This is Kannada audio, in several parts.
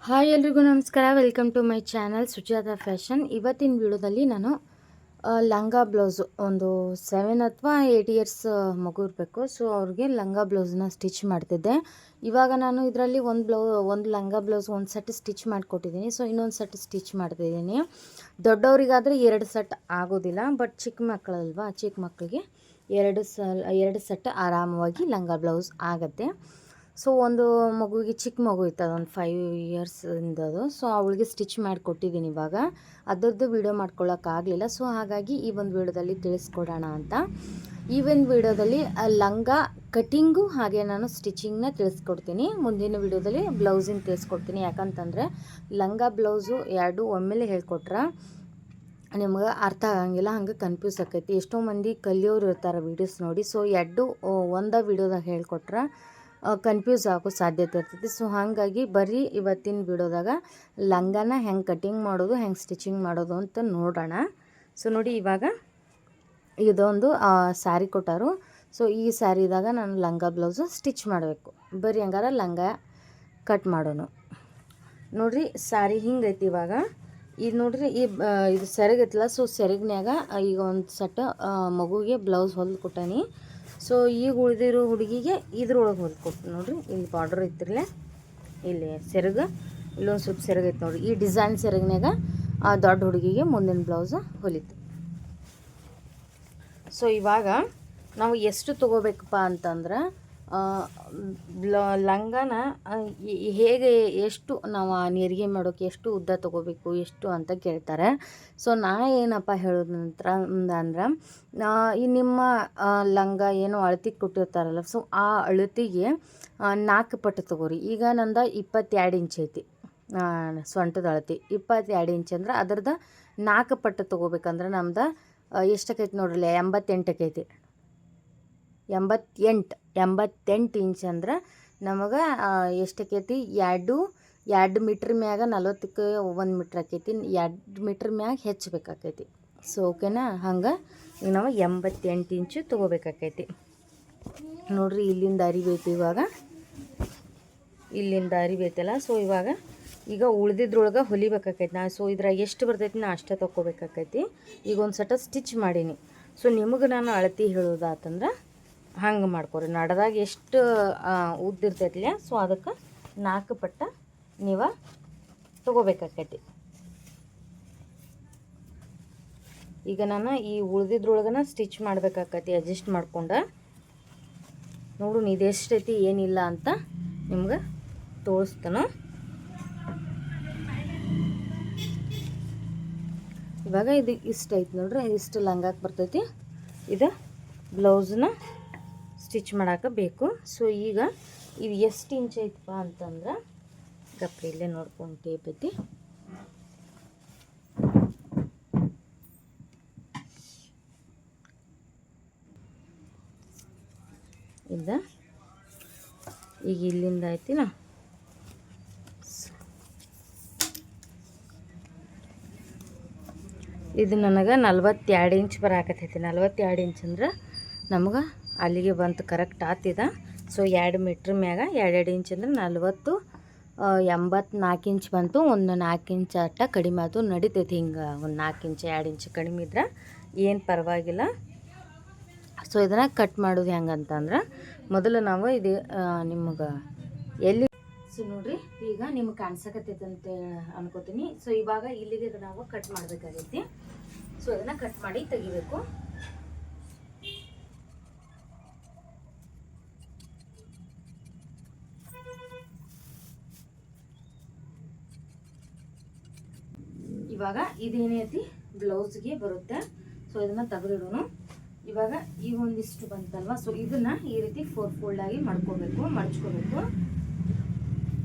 ಹಾಯ್ ಎಲ್ರಿಗೂ ನಮಸ್ಕಾರ. Welcome to my channel Sujatha fashion. ಇವತ್ತಿನ ವಿಡಿಯೋದಲ್ಲಿ ನಾನು ಲಂಗ ಬ್ಲೌಸು ಒಂದು 7 ಅಥವಾ 8 ಇಯರ್ಸ್ ಮಗು ಇರಬೇಕು. ಸೊ ಅವ್ರಿಗೆ ಲಂಗ ಬ್ಲೌಸ್ನ ಸ್ಟಿಚ್ ಮಾಡ್ತಿದ್ದೆ. ಇವಾಗ ನಾನು ಇದರಲ್ಲಿ ಒಂದು ಲಂಗ ಬ್ಲೌಸ್ ಒಂದು ಸೆಟ್ ಸ್ಟಿಚ್ ಮಾಡಿಕೊಟ್ಟಿದ್ದೀನಿ. ಸೊ ಇನ್ನೊಂದು ಸೆಟ್ ಸ್ಟಿಚ್ ಮಾಡ್ತಿದ್ದೀನಿ. ದೊಡ್ಡವರಿಗಾದರೆ 2 ಸೆಟ್ ಆಗೋದಿಲ್ಲ, ಬಟ್ ಚಿಕ್ಕ ಮಕ್ಕಳಲ್ವಾ, ಚಿಕ್ಕ ಮಕ್ಕಳಿಗೆ 2 ಸೆಟ್ ಆರಾಮವಾಗಿ ಲಂಗ ಬ್ಲೌಸ್ ಆಗುತ್ತೆ. ಸೊ ಒಂದು ಮಗುವಿಗೆ ಚಿಕ್ಕ ಮಗು ಇತ್ತು, ಅದೊಂದು 5 ಇಯರ್ಸಿಂದದು. ಸೊ ಅವಳಿಗೆ ಸ್ಟಿಚ್ ಮಾಡಿಕೊಟ್ಟಿದ್ದೀನಿ. ಇವಾಗ ಅದರದ್ದು ವೀಡಿಯೋ ಮಾಡ್ಕೊಳ್ಳೋಕ್ಕಾಗಲಿಲ್ಲ. ಸೊ ಹಾಗಾಗಿ ಈ ಒಂದು ವೀಡಿಯೋದಲ್ಲಿ ತಿಳಿಸ್ಕೊಡೋಣ ಅಂತ. ಈ ಒಂದು ವೀಡಿಯೋದಲ್ಲಿ ಲಂಗ ಕಟಿಂಗು ಹಾಗೆ ನಾನು ಸ್ಟಿಚಿಂಗ್ನ ತಿಳಿಸ್ಕೊಡ್ತೀನಿ. ಮುಂದಿನ ವೀಡಿಯೋದಲ್ಲಿ ಬ್ಲೌಸಿನ ತಿಳಿಸ್ಕೊಡ್ತೀನಿ. ಯಾಕಂತಂದರೆ ಲಂಗ ಬ್ಲೌಸು ಎರಡು ಒಮ್ಮೆಲೆ ಹೇಳ್ಕೊಟ್ರೆ ನಿಮ್ಗೆ ಅರ್ಥ ಆಗಂಗಿಲ್ಲ, ಹಂಗೆ ಕನ್ಫ್ಯೂಸ್ ಆಕೈತಿ. ಎಷ್ಟೋ ಮಂದಿ ಕಲಿಯೋರು ಇರ್ತಾರೆ ವೀಡಿಯೋಸ್ ನೋಡಿ. ಸೊ ಒಂದೇ ವೀಡಿಯೋದಾಗ ಹೇಳ್ಕೊಟ್ರೆ ಕನ್ಫ್ಯೂಸ್ ಆಗೋ ಸಾಧ್ಯತೆ ಇರ್ತೈತಿ. ಸೊ ಹಾಗಾಗಿ ಬರೀ ಇವತ್ತಿನ ವಿಡಿಯೋದಾಗ ಲಂಗನ ಹೆಂಗೆ ಕಟಿಂಗ್ ಮಾಡೋದು, ಹೆಂಗೆ ಸ್ಟಿಚಿಂಗ್ ಮಾಡೋದು ಅಂತ ನೋಡೋಣ. ಸೊ ನೋಡಿ, ಇವಾಗ ಇದೊಂದು ಸ್ಯಾರಿ ಕೊಟ್ಟಾರು. ಸೊ ಈ ಸ್ಯಾರಿದಾಗ ನಾನು ಲಂಗ ಬ್ಲೌಸು ಸ್ಟಿಚ್ ಮಾಡಬೇಕು. ಬರೀ ಹಂಗಾರ ಲಂಗ ಕಟ್ ಮಾಡೋಣ. ನೋಡಿರಿ, ಸ್ಯಾರಿ ಹಿಂಗೈತಿ. ಇವಾಗ ಇದು ನೋಡ್ರಿ, ಇದು ಸೆರಗೈತಲ್ಲ. ಸೊ ಸೆರಗ್ನ್ಯಾಗ ಈಗ ಒಂದು ಸೆಟ್ ಮಗುಗೆ ಬ್ಲೌಸ್ ಹೊಲ್ದು ಕೊಟ್ಟಾನಿ. ಸೊ ಈಗ ಉಳಿದಿರೋ ಹುಡುಗಿಗೆ ಇದ್ರೊಳಗೆ ಹೊಲ್ಕೊಟ್ಟು ನೋಡಿರಿ. ಇಲ್ಲಿ ಬಾರ್ಡರ್ ಐತಿರಲ್ಲ, ಇಲ್ಲಿ ಸೆರಗು, ಇಲ್ಲೊಂದು ಸ್ವಲ್ಪ ಸೆರಗೈತೆ ನೋಡಿರಿ. ಈ ಡಿಸೈನ್ ಸೆರಗ್ನಾಗ ದೊಡ್ಡ ಹುಡುಗಿಗೆ ಮುಂದಿನ ಬ್ಲೌಸ್ ಹೊಲಿತು. ಸೊ ಇವಾಗ ನಾವು ಎಷ್ಟು ತೊಗೋಬೇಕಪ್ಪ ಅಂತಂದ್ರೆ, ಲಂಗನ ಹೇಗೆ ಎಷ್ಟು ನಾವು ನೆರಿಗೆ ಮಾಡೋಕ್ಕೆ ಎಷ್ಟು ಉದ್ದ ತೊಗೋಬೇಕು, ಎಷ್ಟು ಅಂತ ಕೇಳ್ತಾರೆ. ಸೊ ನಾ ಏನಪ್ಪ ಹೇಳೋದು ನಂತರ ಅಂದ್ರೆ, ಈ ನಿಮ್ಮ ಲಂಗ ಏನೋ ಅಳತೆಗೆ ಕೊಟ್ಟಿರ್ತಾರಲ್ಲ, ಸೊ ಆ ಅಳತೆಗೆ 4 ಪಟ್ಟು ತೊಗೋರಿ. ಈಗ ನಂದು 22 ಇಂಚ್ ಐತಿ ಸೊಂಟದ ಅಳತೆ. 22 ಇಂಚ್ ಅಂದ್ರೆ ಅದ್ರದ್ದು 4 ಪಟ್ಟು ತೊಗೋಬೇಕಂದ್ರೆ ನಮ್ದು ಎಷ್ಟಕ್ಕೈತಿ ನೋಡ್ರಲ್ಲ, 88 ಆಕೈತಿ. 88 ಇಂಚ್ ಅಂದ್ರೆ ನಮಗೆ ಎಷ್ಟಕ್ಕೈತಿ, 2 ಮೀಟ್ರ್ ಮ್ಯಾಗ 40ಕ್ಕೆ 1 ಮೀಟ್ರ್ ಆಕೈತಿ. 2 ಮೀಟ್ರ್ ಮ್ಯಾಗ ಹೆಚ್ಚಬೇಕಾಕೈತಿ. ಸೊ ಓಕೆನಾ? ಹಂಗೆ ಈಗ ನಾವು 88 ಇಂಚು ತೊಗೋಬೇಕಾಕೈತಿ. ನೋಡಿರಿ, ಇಲ್ಲಿಂದ ಅರಿವೈತಿ. ಇವಾಗ ಇಲ್ಲಿಂದ ಅರಿವೈತಲ್ಲ. ಸೊ ಈಗ ಉಳ್ದಿದ್ರೊಳಗೆ ಹೊಲಿಬೇಕಾಕೈತಿ ನಾ. ಸೊ ಇದ್ರಾಗ ಎಷ್ಟು ಬರ್ತೈತಿ ನಾ ಅಷ್ಟೇ ತೊಗೋಬೇಕಾಕೈತಿ. ಈಗ ಒಂದು ಸಟ ಸ್ಟಿಚ್ ಮಾಡೀನಿ. ಸೊ ನಿಮಗೆ ನಾನು ಅಳತೆ ಹೇಳೋದಾತಂದ್ರೆ ಹಂಗೆ ಮಾಡ್ಕೊರಿ. ನಡದಾಗ ಎಷ್ಟು ಉದ್ದಿರ್ತೈತಿಲ್ಲ, ಸೊ ಅದಕ್ಕೆ 4 ಪಟ್ಟ ನೀವು ತೊಗೋಬೇಕಾಕೈತಿ. ಈಗ ನಾನು ಈ ಉಳ್ದಿದ್ರೊಳಗನ ಸ್ಟಿಚ್ ಮಾಡಬೇಕಾಕೈತಿ ಅಡ್ಜಸ್ಟ್ ಮಾಡ್ಕೊಂಡು. ನೋಡು ಇದೆಷ್ಟೈತಿ ಏನಿಲ್ಲ ಅಂತ ನಿಮ್ಗೆ ತೋರಿಸ್ತಾನೆ. ಇವಾಗ ಇದು ಇಷ್ಟು ಐತಿ ನೋಡ್ರಿ, ಇಷ್ಟು ಲಂಗಾಕ್ಕೆ ಬರ್ತೈತಿ. ಇದು ಬ್ಲೌಸ್ನ ಸ್ಟಿಚ್ ಮಾಡೋಕೆ ಬೇಕು. ಸೊ ಈಗ ಇದು ಎಷ್ಟು ಇಂಚ್ ಐತಪ್ಪ ಅಂತಂದ್ರೆ, ಗಪ್ಪ ಇಲ್ಲೇ ನೋಡ್ಕೊಂಡು ಟೇಪ್ ಐತಿ. ಈಗ ಇಲ್ಲಿಂದ ಐತಿನ, ಇದು ನನಗೆ 42 ಇಂಚ್ ಬರಾಕತ್ತೈತಿ. 42 ಇಂಚ್ ಅಂದ್ರೆ ನಮ್ಗೆ ಅಲ್ಲಿಗೆ ಬಂತು, ಕರೆಕ್ಟ್ ಆತಿದ. ಸೊ 2 ಮೀಟ್ರ್ ಮ್ಯಾಗ 2 ಇಂಚ್ ಅಂದ್ರೆ 40, 84 ಇಂಚ್ ಬಂತು. ಒಂದು 4 ಇಂಚ್ ಅಟ್ಟ ಕಡಿಮೆ ಆಯ್ತು, ನಡಿತೈತಿ. ಹಿಂಗೆ ಒಂದು 4 ಇಂಚ್ 2 ಇಂಚ್ ಕಡಿಮೆ ಇದ್ರೆ ಏನು ಪರವಾಗಿಲ್ಲ. ಸೊ ಇದನ್ನು ಕಟ್ ಮಾಡೋದು ಹೆಂಗಂತಂದ್ರೆ, ಮೊದಲು ನಾವು ಇದು ನಿಮಗೆ ಎಲ್ಲಿ, ಸೊ ನೋಡಿರಿ, ಈಗ ನಿಮ್ಗೆ ಕಾಣಿಸಕತ್ತೈತೆ ಅಂತ ಅನ್ಕೋತೀನಿ. ಸೊ ಇವಾಗ ಇಲ್ಲಿಗೆ ನಾವು ಕಟ್ ಮಾಡಬೇಕಾಗೈತಿ. ಸೊ ಇದನ್ನು ಕಟ್ ಮಾಡಿ ತೆಗಿಬೇಕು. ಇವಾಗ ಇದೇನೈತಿ ಬ್ಲೌಸ್ಗೆ ಬರುತ್ತೆ. ಸೊ ಇದನ್ನು ತೆಗೆದಿಡೋಣ. ಇವಾಗ ಈ ಒಂದಿಷ್ಟು ಬಂತಲ್ವ, ಸೊ ಇದನ್ನು ಈ ರೀತಿ 4 ಫೋಲ್ಡ್ ಆಗಿ ಮಡ್ಕೋಬೇಕು, ಮಡ್ಚ್ಕೋಬೇಕು.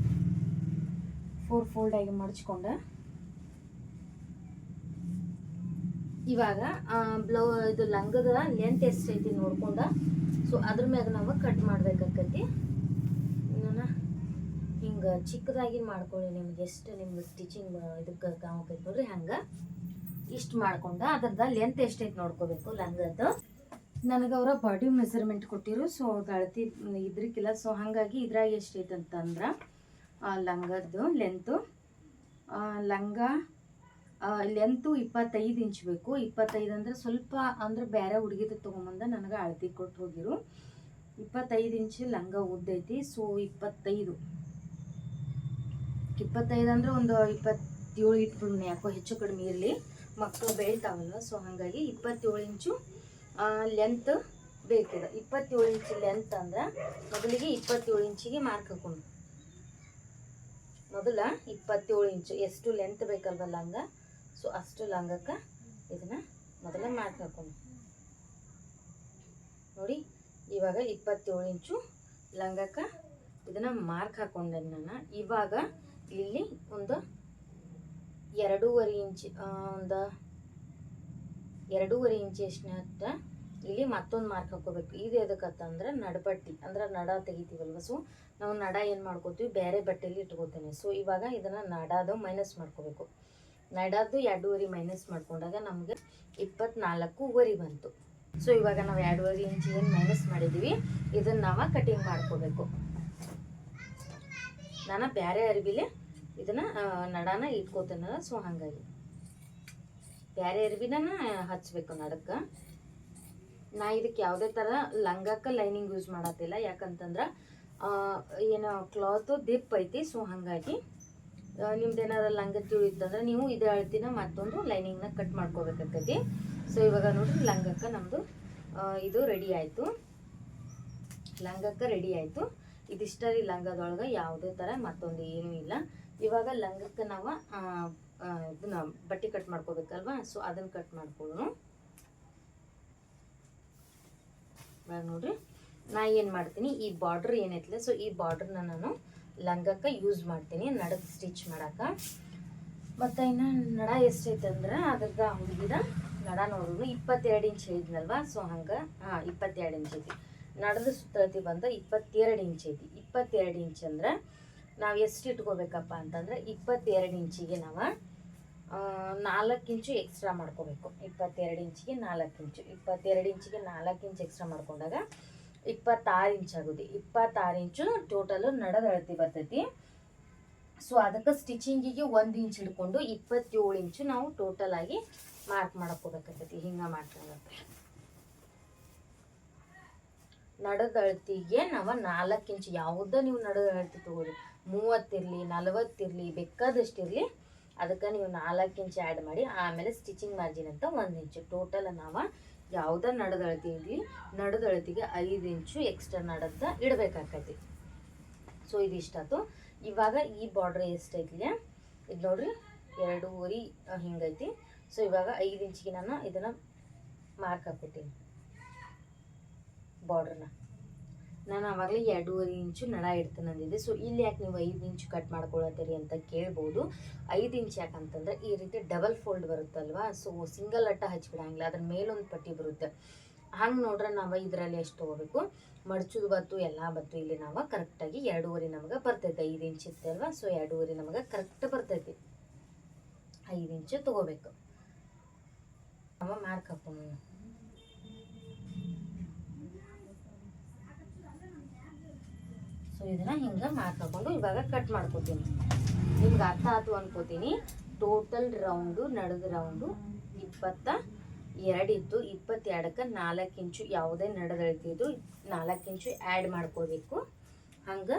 4 ಫೋಲ್ಡ್ ಆಗಿ ಮಡ್ಚ್ಕೊಂಡೆ ಇವಾಗ ಇದು ಲಂಗದ ಲೆಂತ್ ಎಷ್ಟೈತಿ ನೋಡ್ಕೊಂಡ, ಸೊ ಅದ್ರ ಮ್ಯಾಗ ನಾವು ಕಟ್ ಮಾಡ್ಬೇಕಾಕೈತಿ. ನಾನು ಹಿಂಗೆ ಚಿಕ್ಕದಾಗಿ ಮಾಡ್ಕೊಳ್ಳಿ, ನಿಮ್ಗೆ ಎಷ್ಟು ನಿಮ್ಗೆ ಸ್ಟಿಚಿಂಗ್ ಇದಕ್ಕೆ ಕಾಮಕೈತಿ ನೋಡ್ರಿ. ಹಂಗೆ ಇಷ್ಟು ಮಾಡ್ಕೊಂಡ ಅದ್ರದ್ದು ಲೆಂತ್ ಎಷ್ಟೈತಿ ನೋಡ್ಕೋಬೇಕು ಲಂಗದ್ದು. ನನಗೆ ಅವರ ಬಾಡಿ ಮೆಸರ್ಮೆಂಟ್ ಕೊಟ್ಟಿರು. ಸೊ ಅದು ಅಳತಿ ಇದ್ರಿಕಿಲ್ಲ. ಸೊ ಹಾಗಾಗಿ ಇದ್ರಾಗ ಎಷ್ಟೈತೆ ಅಂತಂದ್ರೆ ಲಂಗದ್ದು ಲೆಂತು. ಲಂಗ ಲೆಂತು 25 ಇಂಚ್ ಬೇಕು. 25 ಅಂದರೆ ಸ್ವಲ್ಪ ಅಂದ್ರೆ ಬೇರೆ ಹುಡುಗಿದು ತೊಗೊಂಬಂದ ನನಗೆ ಅಳತಿ ಕೊಟ್ಟು ಹೋಗಿರು. 25 ಇಂಚ್ ಲಂಗ ಉದ್ದೈತಿ. ಸೊ 25 ಅಂದರೆ ಒಂದು 27 ಇಟ್ಬಿಡೋಣ, ಯಾಕೋ ಹೆಚ್ಚು ಕಡಿಮೆ ಇರಲಿ, ಮಕ್ಕಳು ಬೆಳಿತಾವಲ್ಲ. ಸೊ ಹಾಗಾಗಿ 27 ಇಂಚು ಲೆಂತ್ ಬೇಕಿದೆ. 27 ಇಂಚ್ ಲೆಂತ್ ಅಂದ್ರೆ ಮೊದಲಿಗೆ 27 ಇಂಚಿಗೆ ಮಾರ್ಕ್ ಹಾಕೊಂಡು, ಮೊದಲ 27 ಇಂಚು ಎಷ್ಟು ಲೆಂತ್ ಬೇಕಲ್ವ ಲಂಗ, ಸೊ ಅಷ್ಟು ಲಂಗಕ್ಕೆ ಇದನ್ನು ಮೊದಲ ಮಾರ್ಕ್ ಹಾಕೊಂಡು ನೋಡಿ. ಇವಾಗ 27 ಇಂಚು ಲಂಗಕ್ಕೆ ಇದನ್ನು ಮಾರ್ಕ್ ಹಾಕೊಂಡೆ ನಾನು. ಇವಾಗ ಇಲ್ಲಿ ಒಂದು 2.5 ಇಂಚ್, ಒಂದು 2.5 ಇಂಚ್ ಎಷ್ಟನ್ನ ಇಲ್ಲಿ ಮತ್ತೊಂದು ಮಾರ್ಕ್ ಹಾಕೋಬೇಕು. ಇದು ಎದಕ್ಕಂತಂದ್ರೆ ನಡಪಟ್ಟಿ ಅಂದ್ರೆ ನಡ ತೆಗಿತೀವಲ್ವ. ಸೊ ನಾವು ನಡ ಏನು ಮಾಡ್ಕೋತೀವಿ, ಬೇರೆ ಬಟ್ಟೆಯಲ್ಲಿ ಇಟ್ಕೋತೇನೆ. ಸೊ ಇವಾಗ ಇದನ್ನು ನಡದು ಮೈನಸ್ ಮಾಡ್ಕೋಬೇಕು. ನಡದು 2.5 ಮೈನಸ್ ಮಾಡ್ಕೊಂಡಾಗ ನಮಗೆ 24.5 ಬಂತು. ಸೊ ಇವಾಗ ನಾವು 2.5 ಇಂಚ್ ಏನು ಮೈನಸ್ ಮಾಡಿದ್ದೀವಿ ಇದನ್ನು ನಾವು ಕಟಿಂಗ್ ಮಾಡ್ಕೋಬೇಕು. ನಾನು ಬೇರೆ ಅರಿವಿಲೆ ಇದನ್ನು ನಡಾನ ಇಟ್ಕೋತೇನಲ್ಲ. ಸೊ ಹಾಗಾಗಿ ಬೇರೆ ಅರಿವಿನ ಹಚ್ಚಬೇಕು ನಡಕ್ಕೆ. ನಾ ಇದಕ್ಕೆ ಯಾವುದೇ ಥರ ಲಂಗಕ್ಕೆ ಲೈನಿಂಗ್ ಯೂಸ್ ಮಾಡತ್ತಿಲ್ಲ, ಯಾಕಂತಂದ್ರೆ ಏನು ಕ್ಲಾತು ದಿಪ್ ಐತಿ. ಸೊ ಹಾಗಾಗಿ ನಿಮ್ದು ಏನಾದ್ರು ಲಂಗ ತಿಳಿಯುತ್ತಂದ್ರೆ ನೀವು ಇದೇ ಅಳ್ತಿನ ಮತ್ತೊಂದು ಲೈನಿಂಗ್ನ ಕಟ್ ಮಾಡ್ಕೋಬೇಕಾಗ್ತೈತಿ. ಸೊ ಇವಾಗ ನೋಡ್ರಿ ಲಂಗಕ್ಕೆ ನಮ್ಮದು ಇದು ರೆಡಿ ಆಯಿತು. ಲಂಗಕ್ಕೆ ರೆಡಿ ಆಯಿತು. ಇದಿಷ್ಟರಿ ಲಂಗದೊಳಗೆ ಯಾವುದೇ ಥರ ಮತ್ತೊಂದು ಏನೂ ಇಲ್ಲ. ಇವಾಗ ಲಂಗಕ್ಕೆ ನಾವು ಇದನ್ನ ಬಟ್ಟೆ ಕಟ್ ಮಾಡ್ಕೋಬೇಕಲ್ವ. ಸೊ ಅದನ್ನು ಕಟ್ ಮಾಡ್ಕೊಳ್ಳೋಣ. ನೋಡ್ರಿ ನಾ ಏನು ಮಾಡ್ತೀನಿ, ಈ ಬಾರ್ಡ್ರ್ ಏನೈತಿಲ್ಲ, ಸೊ ಈ ಬಾರ್ಡ್ರನ್ನ ನಾನು ಲಂಗಕ್ಕೆ ಯೂಸ್ ಮಾಡ್ತೀನಿ ನಡಕ್ಕೆ ಸ್ಟಿಚ್ ಮಾಡಕ್ಕೆ. ಮತ್ತು ಇನ್ನು ನಡ ಎಷ್ಟೈತೆ ಅಂದ್ರೆ ಅದ್ರದ್ದು ಹುಡುಗಿದ ನಡ ನೋಡೋಣ. 22 ಇಂಚ್ ಹೇಳಿದ್ನಲ್ವ. ಸೊ ಹಂಗೆ 22 ಇಂಚ್ ಐತಿ. ನಡದ ಸುತ್ತಳತಿ ಬಂದು 22 ಇಂಚ್ ಐತಿ. 22 ಇಂಚ್ ಅಂದ್ರೆ ನಾವು ಎಷ್ಟು ಇಟ್ಕೋಬೇಕಪ್ಪ ಅಂತಂದ್ರೆ 22 ಇಂಚಿಗೆ ನಾವು 4 ಇಂಚು ಎಕ್ಸ್ಟ್ರಾ ಮಾಡ್ಕೋಬೇಕು. 22 ಇಂಚಿಗೆ 4 ಇಂಚು, 22 ಇಂಚಿಗೆ 4 ಇಂಚ್ ಎಕ್ಸ್ಟ್ರಾ ಮಾಡ್ಕೊಂಡಾಗ 26 ಇಂಚ್ ಆಗೋದು. 26 ಇಂಚು ಟೋಟಲು ನಡದ ಅಳತಿ ಬರ್ತೈತಿ. ಸೊ ಅದಕ್ಕೆ ಸ್ಟಿಚಿಂಗಿಗೆ 1 ಇಂಚ್ ಹಿಡ್ಕೊಂಡು 27 ಇಂಚು ನಾವು ಟೋಟಲ್ ಆಗಿ ಮಾರ್ಕ್ ಮಾಡ್ಕೋಬೇಕಾಗ್ತೈತಿ. ಹಿಂಗೆ ಮಾಡ್ಕೊಳಕ್ಕೆ ನಡದ ಅಳತಿಗೆ ನಾವು 4 ಇಂಚ್, ಯಾವುದೋ ನೀವು ನಡದ ಅಳತಿ ತಗೋರಿ, 30 ಇರಲಿ 40 ಇರಲಿ ಬೇಕಾದಷ್ಟಿರಲಿ, ಅದಕ್ಕೆ ನೀವು 4 ಇಂಚ್ ಆ್ಯಡ್ ಮಾಡಿ ಆಮೇಲೆ ಸ್ಟಿಚಿಂಗ್ ಮಾರ್ಜಿನ್ ಅಂತ 1 ಇಂಚು ಟೋಟಲ್ ನಾವು ಯಾವುದೇ ನಡದಳತಿ ಇರಲಿ ನಡದಳತಿಗೆ 5 ಇಂಚು ಎಕ್ಸ್ಟ್ರಾ ನಡದ ಇಡಬೇಕಾಗ್ತೈತಿ. ಸೊ ಇದಿಷ್ಟಾಯ್ತು. ಇವಾಗ ಈ ಬಾರ್ಡ್ರ್ ಎಷ್ಟೈತಿಲ್ಲ ಇದು ನೋಡ್ರಿ 2.5 ಹಿಂಗೈತಿ. ಸೊ ಇವಾಗ 5 ಇಂಚಿಗೆ ನಾನು ಇದನ್ನು ಮಾರ್ಕ್ ಹಾಕ್ಬಿಟ್ಟಿನಿ ಬಾರ್ಡ್ರನ್ನ. ನಾನು ಆವಾಗಲೇ 2.5 ಇಂಚು ನಡ ಇಡ್ತೀನಿ ಅಂದಿದ್ದೆ. ಸೊ ಇಲ್ಲಿ ಯಾಕೆ ನೀವು 5 ಇಂಚು ಕಟ್ ಮಾಡ್ಕೊಳತ್ತೀರಿ ಅಂತ ಕೇಳ್ಬೋದು. 5 ಇಂಚ್ ಯಾಕಂತಂದ್ರೆ ಈ ರೀತಿ ಡಬಲ್ ಫೋಲ್ಡ್ ಬರುತ್ತಲ್ವ. ಸೊ ಸಿಂಗಲ್ ಅಟ್ಟ ಹಚ್ಬಿಡಂಗಿಲ್ಲ, ಅದ್ರ ಮೇಲೊಂದು ಪಟ್ಟಿ ಬರುತ್ತೆ. ಹಂಗೆ ನೋಡ್ರೆ ನಾವು ಇದರಲ್ಲಿ ಎಷ್ಟು ತೊಗೋಬೇಕು, ಮಡ್ಚುದು ಬತ್ತು ಎಲ್ಲ ಬತ್ತು. ಇಲ್ಲಿ ನಾವು ಕರೆಕ್ಟಾಗಿ 2.5 ನಮಗೆ ಬರ್ತೈತೆ. 5 ಇಂಚ್ ಇತ್ತಲ್ವ. ಸೊ 2.5 ನಮಗೆ ಕರೆಕ್ಟ್ ಬರ್ತೈತಿ. 5 ಇಂಚು ತೊಗೋಬೇಕು. ನಾವು ಮಾರ್ಕ್ ಹಾಕೋಣ. ಸೊ ಇದನ್ನು ಹಿಂಗೆ ಮಾರ್ಕ್ ಹಾಕೊಂಡು ಇವಾಗ ಕಟ್ ಮಾಡ್ಕೋತೀನಿ. ನಿಮ್ಗೆ ಅರ್ಥ ಆಯ್ತು ಅನ್ಕೋತೀನಿ. ಟೋಟಲ್ ರೌಂಡು ನಡದ ರೌಂಡು 22 ಇತ್ತು. 22ಕ್ಕೆ 4 ಇಂಚು ಯಾವುದೇ ನಡದಳ್ತಿದ್ದು 4 ಇಂಚು ಆ್ಯಡ್ ಮಾಡ್ಕೋಬೇಕು. ಹಂಗೆ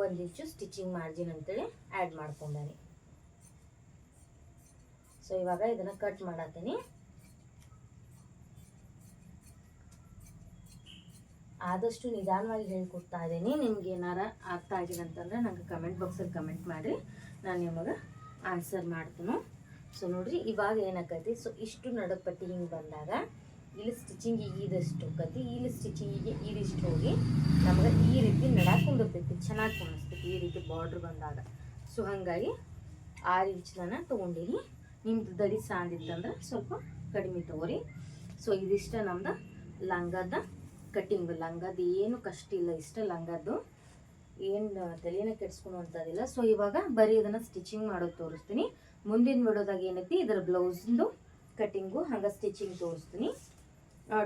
1 ಇಂಚು ಸ್ಟಿಚಿಂಗ್ ಮಾರ್ಜಿನ್ ಅಂತೇಳಿ ಆ್ಯಡ್ ಮಾಡ್ಕೊಂಡಾನೆ. ಸೊ ಇವಾಗ ಇದನ್ನು ಕಟ್ ಮಾಡತ್ತೀನಿ. ಆದಷ್ಟು ನಿಧಾನವಾಗಿ ಹೇಳ್ಕೊಡ್ತಾ ಇದ್ದೀನಿ. ನಿಮ್ಗೆ ಏನಾರ ಅರ್ಥ ಆಗಿದೆ ಅಂತಂದ್ರೆ ನಂಗೆ ಕಮೆಂಟ್ ಬಾಕ್ಸಲ್ಲಿ ಕಮೆಂಟ್ ಮಾಡಿರಿ, ನಾನು ನಿಮಗೆ ಆನ್ಸರ್ ಮಾಡ್ತೀನಿ. ಸೊ ನೋಡಿರಿ ಇವಾಗ ಏನಾಕೈತಿ, ಸೊ ಇಷ್ಟು ನಡುಪಟ್ಟಿ ಹಿಂಗೆ ಬಂದಾಗ ಇಲ್ಲಿ ಸ್ಟಿಚಿಂಗಿಗೆ ಇದಷ್ಟು ಹೋಗತಿ, ಇಲ್ಲಿ ಸ್ಟಿಚಿಂಗಿಗೆ ಇದಿಷ್ಟು ಹೋಗಿ ನಮಗೆ ಈ ರೀತಿ ನಡಾಕೊಂಡಿರ್ತೈತಿ, ಚೆನ್ನಾಗಿ ಕಾಣಿಸ್ತೈತಿ ಈ ರೀತಿ ಬಾರ್ಡ್ರ್ ಬಂದಾಗ. ಸೊ ಹಾಗಾಗಿ 6 ಇಂಚ್ ನಾನು ತೊಗೊಂಡಿನಿ. ನಿಮ್ದು ದಡಿ ಸಾಂದಿತ್ತಂದ್ರೆ ಸ್ವಲ್ಪ ಕಡಿಮೆ ತೊಗೊರಿ. ಸೊ ಇದಿಷ್ಟ ನಮ್ದು ಲಂಗದ ಕಟ್ಟಿಂಗ್. ಲಂಗದ ಏನು ಕಷ್ಟ ಇಲ್ಲ, ಇಷ್ಟ ಲಂಗದ್ದು ಏನು ತಲೆನೇ ಕೆಡಿಸ್ಕೊಳುವಂಥದ್ದಿಲ್ಲ. ಸೊ ಇವಾಗ ಬರೀ ಇದನ್ನು ಸ್ಟಿಚಿಂಗ್ ಮಾಡೋದು ತೋರಿಸ್ತೀನಿ. ಮುಂದಿನ ವಿಡಿಯೋದಾಗ ಏನೈತಿ ಇದರ ಬ್ಲೌಸಿಂದು ಕಟ್ಟಿಂಗು ಹಂಗೆ ಸ್ಟಿಚಿಂಗ್ ತೋರಿಸ್ತೀನಿ.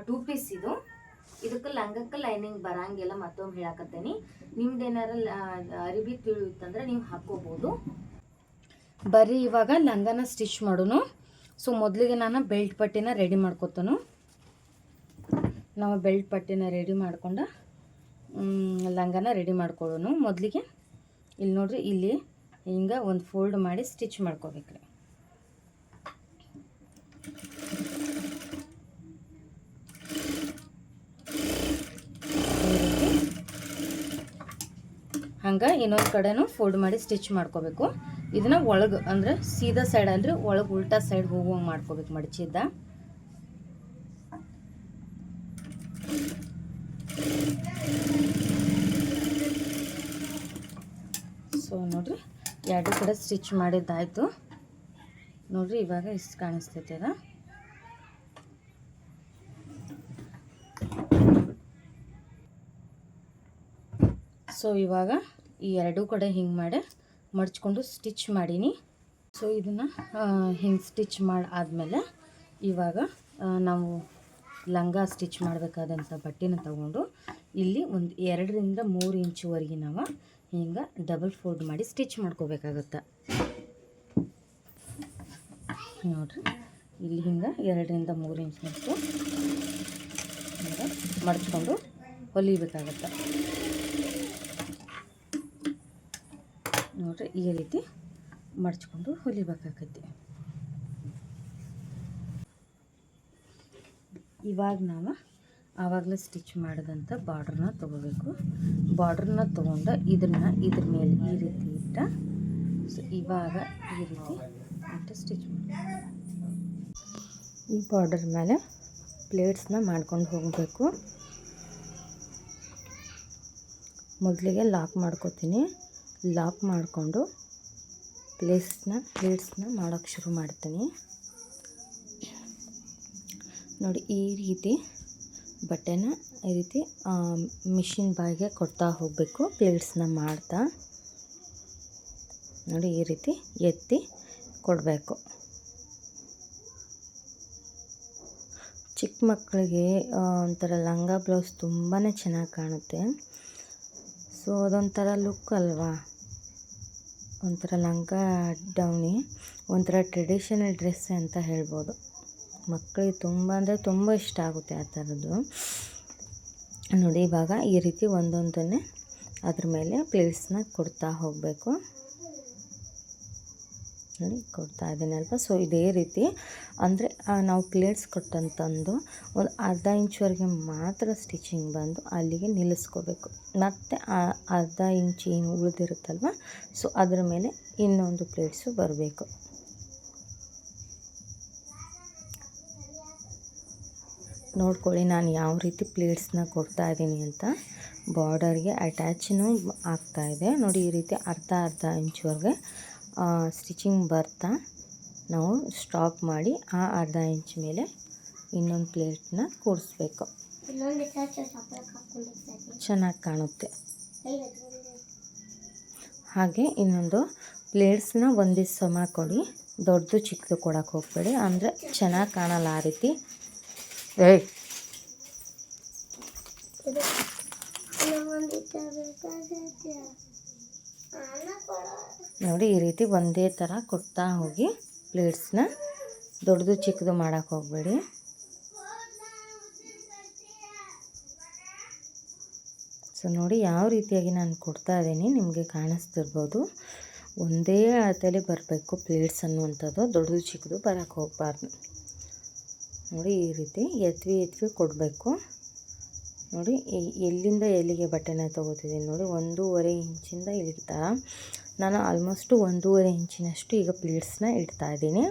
2 ಪೀಸ್ ಇದು. ಇದಕ್ಕೆ ಲಂಗಕ್ಕೆ ಲೈನಿಂಗ್ ಬರಂಗಿಲ್ಲ. ಮತ್ತೊಮ್ಮೆ ಹೇಳಕತ್ತೇನಿ, ನಿಮ್ದೇನಾರ ಅರಿವಿ ತಿಳಿಯುತ್ತಂದ್ರೆ ನೀವು ಹಾಕೋಬೋದು. ಬರ್ರಿ ಇವಾಗ ಲಂಗನ ಸ್ಟಿಚ್ ಮಾಡೋನು. ಸೊ ಮೊದಲಿಗೆ ನಾನು ಬೆಲ್ಟ್ ಪಟ್ಟಿನ ರೆಡಿ ಮಾಡ್ಕೊತಾನು. ನಾವು ಬೆಲ್ಟ್ ಪಟ್ಟಿನ ರೆಡಿ ಮಾಡ್ಕೊಂಡು ಲಂಗನ ರೆಡಿ ಮಾಡ್ಕೊಳ್ಳೋನು. ಮೊದಲಿಗೆ ಇಲ್ಲಿ ನೋಡ್ರಿ, ಇಲ್ಲಿ ಹಿಂಗೆ ಒಂದು ಫೋಲ್ಡ್ ಮಾಡಿ ಸ್ಟಿಚ್ ಮಾಡ್ಕೋಬೇಕ್ರಿ. ಹಂಗೆ ಇನ್ನೊಂದು ಕಡೆನೂ ಫೋಲ್ಡ್ ಮಾಡಿ ಸ್ಟಿಚ್ ಮಾಡ್ಕೋಬೇಕು. ಇದನ್ನ ಒಳಗೆ ಅಂದರೆ ಸೀದಾ ಸೈಡ್ ಅಲ್ರಿ, ಒಳಗೆ ಉಲ್ಟಾ ಸೈಡ್ ಹೋಗುವಂಗೆ ಮಾಡ್ಕೋಬೇಕು ಮಡಚಿದ್ದ. ಸೊ ನೋಡ್ರಿ, ಎರಡು ಕಡೆ ಸ್ಟಿಚ್ ಮಾಡಿದ್ದಾಯಿತು ನೋಡ್ರಿ. ಇವಾಗ ಇಷ್ಟು ಕಾಣಿಸ್ತೈತೆ ಅದ. ಸೊ ಇವಾಗ ಈ ಎರಡೂ ಕಡೆ ಹಿಂಗೆ ಮಾಡಿ ಮಡ್ಚ್ಕೊಂಡು ಸ್ಟಿಚ್ ಮಾಡೀನಿ. ಸೊ ಇದನ್ನು ಹಿಂಗೆ ಸ್ಟಿಚ್ ಆದಮೇಲೆ ಇವಾಗ ನಾವು ಲಂಗ ಸ್ಟಿಚ್ ಮಾಡಬೇಕಾದಂಥ ಬಟ್ಟೆನ ತಗೊಂಡು ಇಲ್ಲಿ ಒಂದು 2 ರಿಂದ 3 ಇಂಚುವರೆಗೆ ನಾವು ಹಿಂಗೆ ಡಬಲ್ ಫೋಲ್ಡ್ ಮಾಡಿ ಸ್ಟಿಚ್ ಮಾಡ್ಕೋಬೇಕಾಗತ್ತೆ ನೋಡ್ರಿ. ಇಲ್ಲಿ ಹಿಂಗೆ 2 ರಿಂದ 3 ಇಂಚಿನಷ್ಟು ಹಿಂಗೆ ಮಡ್ಚ್ಕೊಂಡು ಹೊಲಿಬೇಕಾಗತ್ತೆ ನೋಡ್ರಿ. ಈ ರೀತಿ ಮಡ್ಚ್ಕೊಂಡು ಹೊಲಿಬೇಕಾಗತ್ತೆ. ಇವಾಗ ನಾವು ಆವಾಗಲೇ ಸ್ಟಿಚ್ ಮಾಡಿದಂಥ ಬಾರ್ಡ್ರನ್ನ ತೊಗೋಬೇಕು. ಬಾರ್ಡ್ರನ್ನ ತೊಗೊಂಡು ಇದ್ರ ಮೇಲೆ ಈ ರೀತಿ ಇಟ್ಟ, ಸೊ ಇವಾಗ ಈ ರೀತಿ ಇಟ್ಟು ಸ್ಟಿಚ್ ಮಾಡಿ ಈ ಬಾರ್ಡರ್ ಮೇಲೆ ಪ್ಲೇಟ್ಸ್ನ ಮಾಡ್ಕೊಂಡು ಹೋಗಬೇಕು. ಮೊದಲಿಗೆ ಲಾಕ್ ಮಾಡ್ಕೋತೀನಿ. ಲಾಕ್ ಮಾಡಿಕೊಂಡು ಪ್ಲೇಟ್ಸ್ನ ಮಾಡೋಕ್ಕೆ ಶುರು ಮಾಡ್ತೀನಿ ನೋಡಿ. ಈ ರೀತಿ ಬಟ್ಟೆನ ಈ ರೀತಿ ಮಿಷಿನ್ ಬಾಯಿಗೆ ಕೊಡ್ತಾ ಹೋಗಬೇಕು. ಪ್ಲೇಟ್ಸ್ನ ಮಾಡ್ತಾ ನೋಡಿ, ಈ ರೀತಿ ಎತ್ತಿ ಕೊಡಬೇಕು. ಚಿಕ್ಕ ಮಕ್ಕಳಿಗೆ ಒಂಥರ ಲಂಗ ಬ್ಲೌಸ್ ತುಂಬಾ ಚೆನ್ನಾಗಿ ಕಾಣುತ್ತೆ. ಸೊ ಅದೊಂಥರ ಲುಕ್ ಅಲ್ವಾ, ಒಂಥರ ಲಂಗ ಡೌನಿ, ಒಂಥರ ಟ್ರೆಡಿಷನಲ್ ಡ್ರೆಸ್ ಅಂತ ಹೇಳ್ಬೋದು. ಮಕ್ಕಳಿಗೆ ತುಂಬ ಅಂದರೆ ತುಂಬ ಇಷ್ಟ ಆಗುತ್ತೆ ಆ ಥರದ್ದು ನೋಡಿ. ಇವಾಗ ಈ ರೀತಿ ಒಂದೊಂದನ್ನೇ ಅದ್ರ ಮೇಲೆ ಪ್ಲೇಟ್ಸ್ನ ಕೊಡ್ತಾ ಹೋಗಬೇಕು ನೋಡಿ. ಕೊಡ್ತಾ ಇದ್ದೀನಲ್ವ. ಸೊ ಇದೇ ರೀತಿ ಅಂದರೆ ನಾವು ಪ್ಲೇಟ್ಸ್ ಕೊಟ್ಟಂತಂದು ಒಂದು ಅರ್ಧ ಇಂಚ್ವರೆಗೆ ಮಾತ್ರ ಸ್ಟಿಚಿಂಗ್ ಬಂದು ಅಲ್ಲಿಗೆ ನಿಲ್ಲಿಸ್ಕೋಬೇಕು. ಮತ್ತು ಅರ್ಧ ಇಂಚ್ ಏನು ಉಳಿದಿರುತ್ತಲ್ವ, ಸೊ ಅದ್ರ ಮೇಲೆ ಇನ್ನೊಂದು ಪ್ಲೇಟ್ಸು ಬರಬೇಕು. ನೋಡ್ಕೊಳ್ಳಿ ನಾನು ಯಾವ ರೀತಿ ಪ್ಲೇಟ್ಸ್ನ ಕೊಡ್ತಾ ಇದ್ದೀನಿ ಅಂತ. ಬಾರ್ಡರ್ಗೆ ಅಟ್ಯಾಚ್ನೂ ಆಗ್ತಾಯಿದೆ ನೋಡಿ. ಈ ರೀತಿ ಅರ್ಧ ಇಂಚ್ವರೆಗೆ ಸ್ಟಿಚಿಂಗ್ ಬರ್ತಾ ನಾವು ಸ್ಟಾಪ್ ಮಾಡಿ ಆ ಅರ್ಧ ಇಂಚ್ ಮೇಲೆ ಇನ್ನೊಂದು ಪ್ಲೇಟ್ನ ಕೂರಿಸ್ಬೇಕು. ಚೆನ್ನಾಗಿ ಕಾಣುತ್ತೆ. ಹಾಗೆ ಇನ್ನೊಂದು ಪ್ಲೇಟ್ಸ್ನ ಒಂದೇ ಸಮ ಕೊಡಿ, ದೊಡ್ಡದು ಚಿಕ್ಕದು ಕೊಡೋಕೆ ಹೋಗಬೇಡಿ, ಅಂದರೆ ಚೆನ್ನಾಗಿ ಕಾಣಲ್ಲ ಆ ರೀತಿ. ನೋಡಿ ಈ ರೀತಿ ಒಂದೇ ಥರ ಕೊಡ್ತಾ ಹೋಗಿ ಪ್ಲೇಟ್ಸ್ನ, ದೊಡ್ಡದು ಚಿಕ್ಕದು ಮಾಡೋಕ್ಕೆ ಹೋಗಬೇಡಿ. ಸೊ ನೋಡಿ ಯಾವ ರೀತಿಯಾಗಿ ನಾನು ಕೊಡ್ತಾ ಇದ್ದೀನಿ ನಿಮಗೆ ಕಾಣಿಸ್ತಿರ್ಬೋದು. ಒಂದೇ ಅಳತೆಯಲ್ಲಿ ಬರಬೇಕು ಪ್ಲೇಟ್ಸ್ ಅನ್ನುವಂಥದ್ದು, ದೊಡ್ಡದು ಚಿಕ್ಕದು ಬರೋಕ್ಕೆ ಹೋಗಬಾರ್ದು ನೋಡಿ. ಈ ರೀತಿ ಎತ್ವಿ ಕೊಡಬೇಕು ನೋಡಿ. ಎಲ್ಲಿಂದ ಎಲ್ಲಿಗೆ ಬಟ್ಟೆನ ತೊಗೋತಿದ್ದೀನಿ ನೋಡಿ, 1.5 ಇಂಚಿಂದ ಇಡ್ತಾ ನಾನು ಆಲ್ಮೋಸ್ಟು 1.5 ಇಂಚಿನಷ್ಟು ಈಗ ಪ್ಲೇಟ್ಸ್ನ ಇಡ್ತಾಯಿದ್ದೀನಿ.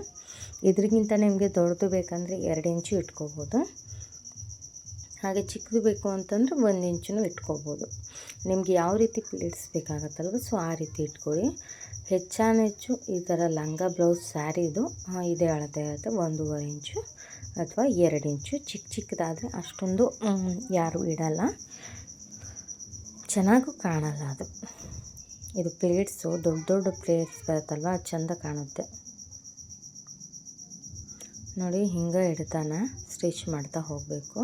ಇದ್ರಿಗಿಂತ ನಿಮಗೆ ದೊಡ್ಡದು ಬೇಕಂದರೆ 2 ಇಂಚು ಇಟ್ಕೋಬೋದು, ಹಾಗೆ ಚಿಕ್ಕದು ಬೇಕು ಅಂತಂದರೆ 1 ಇಂಚೂ ಇಟ್ಕೋಬೋದು. ನಿಮ್ಗೆ ಯಾವ ರೀತಿ ಪ್ಲೇಟ್ಸ್ ಬೇಕಾಗತ್ತಲ್ವ, ಸೊ ಆ ರೀತಿ ಇಟ್ಕೊಳ್ಳಿ. ಹೆಚ್ಚಾನೆಚ್ಚು ಈ ಥರ ಲಂಗ ಬ್ಲೌಸ್ ಸ್ಯಾರಿದು ಇದೇ ಅಳತೆ ಇರುತ್ತೆ, 1.5 ಇಂಚು ಅಥವಾ 2 ಇಂಚು. ಚಿಕ್ಕದಾದರೆ ಅಷ್ಟೊಂದು ಯಾರೂ ಇಡಲ್ಲ, ಚೆನ್ನಾಗೂ ಕಾಣಲ್ಲ ಅದು. ಇದು ಪ್ಲೇಟ್ಸು ದೊಡ್ಡ ಪ್ಲೇಟ್ಸ್ ಬರುತ್ತಲ್ವ, ಅದು ಚೆಂದ ಕಾಣುತ್ತೆ ನೋಡಿ. ಹಿಂಗೆ ಇಡ್ತಾನೆ ಸ್ಟಿಚ್ ಮಾಡ್ತಾ ಹೋಗಬೇಕು.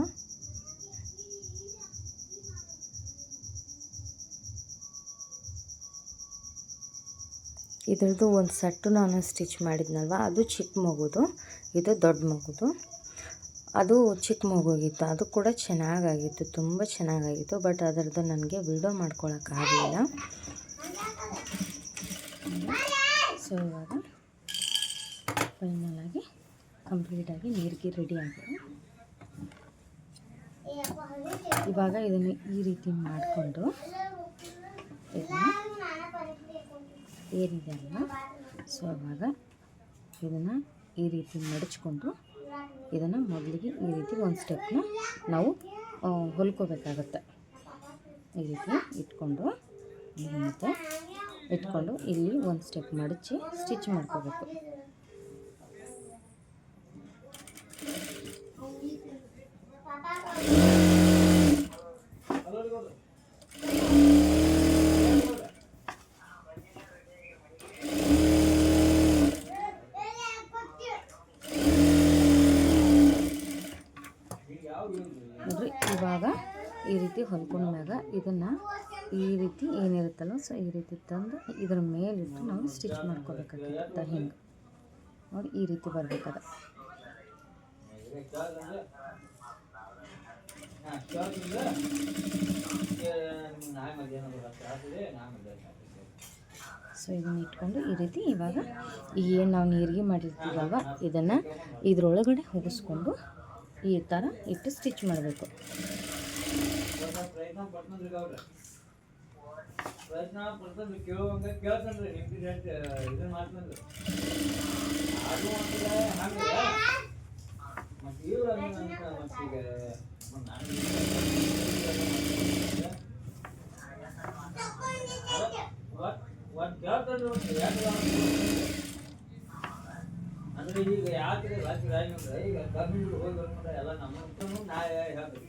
ಇದ್ರದ್ದು ಒಂದು ಸೆಟ್ಟು ನಾನು ಸ್ಟಿಚ್ ಮಾಡಿದ್ನಲ್ವ, ಅದು ಚಿಕ್ಕ ಮಗುದು, ಇದು ದೊಡ್ಡ ಮಗುದು. ಅದು ಚಿಕ್ಕ ಮಗುಗಿತ್ತು, ಅದು ಕೂಡ ಚೆನ್ನಾಗಾಗಿತ್ತು, ತುಂಬ ಚೆನ್ನಾಗಾಗಿತ್ತು. ಬಟ್ ಅದರದ್ದು ನನಗೆ ವಿಡಿಯೋ ಮಾಡ್ಕೊಳಕ್ಕಾಗಲಿಲ್ಲ. ಸೊ ಇವಾಗ ಫೈನಲಾಗಿ ಕಂಪ್ಲೀಟಾಗಿ ನೀರಿಗೆ ರೆಡಿ ಆಗಿದೆ. ಇವಾಗ ಇದನ್ನು ಈ ರೀತಿ ಮಾಡಿಕೊಂಡು ಏನಿದೆ ಅಲ್ಲ, ಸೊ ಇವಾಗ ಇದನ್ನು ಈ ರೀತಿ ಮಡಚ್ಕೊಂಡು ಇದನ್ನು ಮೊದಲಿಗೆ ಈ ರೀತಿ ಒಂದು ಸ್ಟೆಪ್ನ ನಾವು ಹೊಲ್ಕೋಬೇಕಾಗತ್ತೆ. ಈ ರೀತಿ ಇಟ್ಕೊಂಡು ಮತ್ತೆ ಇಟ್ಕೊಂಡು ಇಲ್ಲಿ ಒಂದು ಸ್ಟೆಪ್ ಮಡಚಿ ಸ್ಟಿಚ್ ಮಾಡ್ಕೋಬೇಕು. ನೋಡ್ರಿ, ಇವಾಗ ಈ ರೀತಿ ಹೊಲ್ಕೊಂಡ್ಮ್ಯಾಗ ಇದನ್ನು ಈ ರೀತಿ ಏನಿರುತ್ತಲ್ಲ, ಸೊ ಈ ರೀತಿ ತಂದು ಇದ್ರ ಮೇಲಿಟ್ಟು ನಾವು ಸ್ಟಿಚ್ ಮಾಡ್ಕೋಬೇಕಾಗುತ್ತೆ. ಹಿಂಗೆ ನೋಡಿ, ಈ ರೀತಿ ಬರಬೇಕದ. ಸೊ ಇದನ್ನು ಇಟ್ಕೊಂಡು ಈ ರೀತಿ ಇವಾಗ ಏನು ನಾವು ನೀರಿಗೆ ಮಾಡಿರ್ತೀವಲ್ವ, ಇದನ್ನು ಇದ್ರೊಳಗಡೆ ಹೋಗಿಸ್ಕೊಂಡು ಈ ಥರ ಇಟ್ಟು ಸ್ಟಿಚ್ ಮಾಡಬೇಕು. ಅಂದರೆ ಈಗ ಯಾಕೆ ರಾಜ್ಯ ಈಗ ಗರ್ಮೆಂಟ್ ಹೋಗಿ ಬರ್ತಾರೆ ಎಲ್ಲ ನಮ್ಮ ನಾ ಹೇಳ್ಬೇಕು.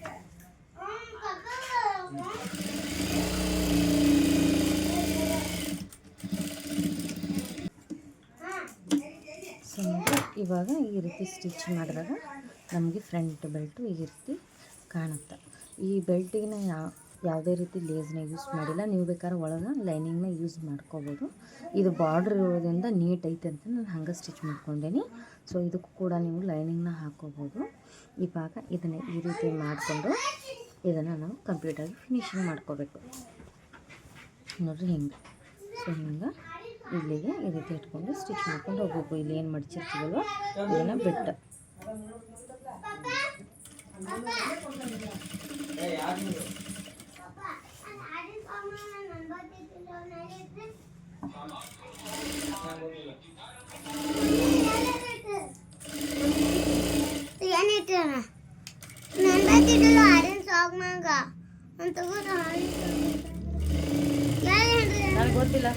ಸೊ ಇವಾಗ ಈ ರೀತಿ ಸ್ಟಿಚ್ ಮಾಡಿದಾಗ ನಮಗೆ ಫ್ರಂಟ್ ಬೆಲ್ಟು ಈ ರೀತಿ ಕಾಣುತ್ತೆ. ಈ ಬೆಲ್ಟಿಗೆ ಯಾವುದೇ ರೀತಿ ಲೇಸ್ನ ಯೂಸ್ ಮಾಡಿಲ್ಲ. ನೀವು ಬೇಕಾದ್ರೆ ಒಳಗೆ ಲೈನಿಂಗ್ನ ಯೂಸ್ ಮಾಡ್ಕೋಬೋದು. ಇದು ಬಾರ್ಡ್ರ್ ಇರೋದ್ರಿಂದ ನೀಟ್ ಐತೆ ಅಂತ ನಾನು ಹಂಗೆ ಸ್ಟಿಚ್ ಮಾಡ್ಕೊಂಡೇನಿ. ಸೊ ಇದಕ್ಕೂ ಕೂಡ ನೀವು ಲೈನಿಂಗ್ನ ಹಾಕ್ಕೋಬೋದು. ಇವಾಗ ಇದನ್ನು ಈ ರೀತಿ ಮಾಡಿಕೊಂಡು ಇದನ್ನು ನಾವು ಕಂಪ್ಲೀಟಾಗಿ ಫಿನಿಶಿಂಗ್ ಮಾಡ್ಕೋಬೇಕು. ನೋಡಿರಿ ಹಿಂಗೆ. ಸೊ ಹಿಂಗೆ ಇಲ್ಲಿಗೆ ಈ ರೀತಿ ಇಟ್ಕೊಂಡು ಸ್ಟಿಚ್ ಮಾಡ್ಕೊಂಡು ಹೋಗ್ಬೇಕು. ಇಲ್ಲಿ ಏನು ಮಡ್ಚಿರ್ತೀವಲ್ವ ಇದನ್ನು ಬಿಟ್ಟು ನನಗೆ ಗೊತ್ತಿಲ್ಲ.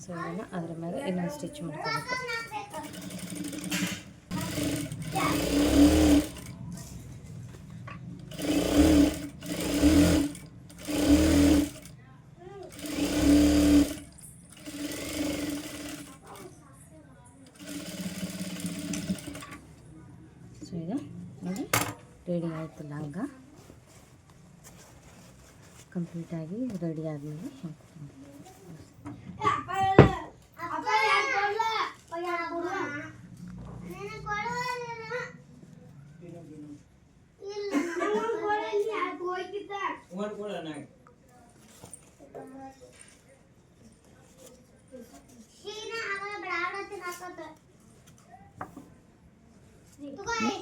ಸೊ ಇದನ್ನು ಅದ್ರ ಮೇಲೆ ಇನ್ನೊಂದು ಸ್ಟಿಚ್ ಮಾಡ್ಕೋಬೇಕು. ಸೊ ಇದು ನೋಡಿ ರೆಡಿ ಆಯಿತು. ಲಂಗ ಕಂಪ್ಲೀಟಾಗಿ ರೆಡಿ ಆದಮೇಲೆ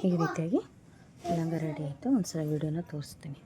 ಈ ರೀತಿಯಾಗಿ ಲಂಗ ರೆಡಿ ಆಯಿತು. ಒಂದು ಸಲ ವೀಡಿಯೋನ ತೋರಿಸ್ತೀನಿ.